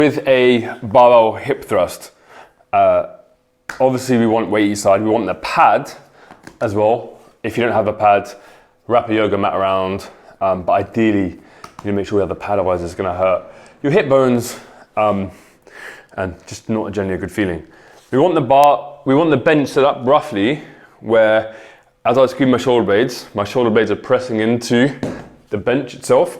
With a barbell hip thrust, obviously we want weight each side. We want the pad as well. If you don't have a pad, wrap a yoga mat around, but ideally you need to make sure you have the pad, otherwise it's going to hurt your hip bones and just not generally a good feeling. We want the bench set up roughly where, as I squeeze my shoulder blades are pressing into the bench itself.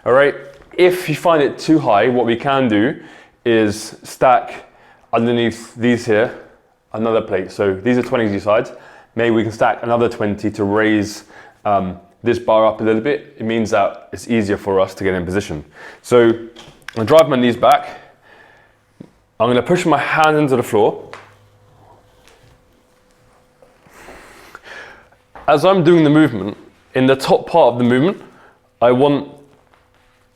All right. If you find it too high, what we can do is stack underneath these here another plate. So these are 20s each side. Maybe we can stack another 20 to raise this bar up a little bit. It means that it's easier for us to get in position. So I'm gonna drive my knees back. I'm gonna push my hands into the floor. As I'm doing the movement, in the top part of the movement, I want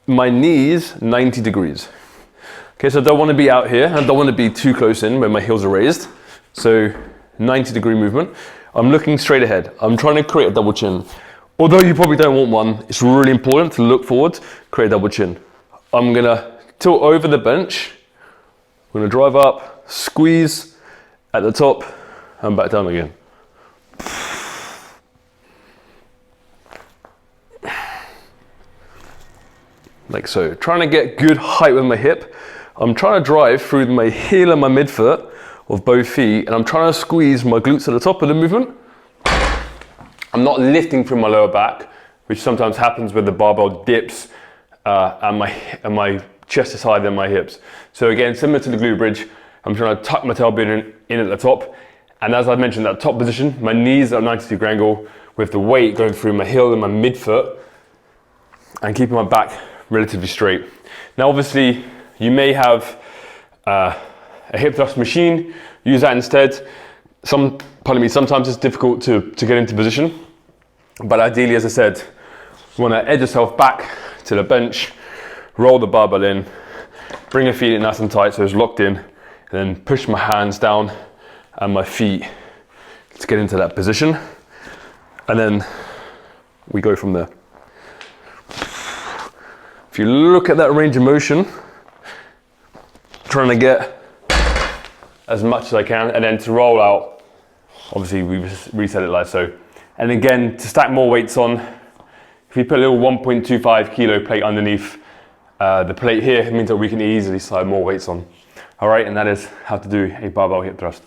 my knees 90 degrees. Okay, so I don't want to be out here, I don't want to be too close in when my heels are raised. So 90-degree movement. I'm looking straight ahead. I'm trying to create a double chin. Although you probably don't want one, it's really important to look forward, create a double chin. I'm gonna tilt over the bench. I'm gonna drive up, squeeze at the top, and back down again. Like so, trying to get good height with my hip. I'm trying to drive through my heel and my midfoot of both feet, and I'm trying to squeeze my glutes at the top of the movement. I'm not lifting through my lower back, which sometimes happens with the barbell dips and my chest is higher than my hips. So again, similar to the glute bridge, I'm trying to tuck my tailbone in at the top. And as I mentioned, that top position, my knees are at a 90-degree angle with the weight going through my heel and my midfoot and keeping my back relatively straight. Now obviously you may have a hip thrust machine, use that instead. Sometimes it's difficult to get into position, but ideally, as I said, you want to edge yourself back to the bench, roll the barbell in, bring your feet in nice and tight so it's locked in, and then push my hands down and my feet to get into that position, and then we go from there. If you look at that range of motion, trying to get as much as I can, and then to roll out, obviously we reset it like so. And again, to stack more weights on, if we put a little 1.25 kilo plate underneath the plate here, it means that we can easily slide more weights on. All right, and that is how to do a barbell hip thrust.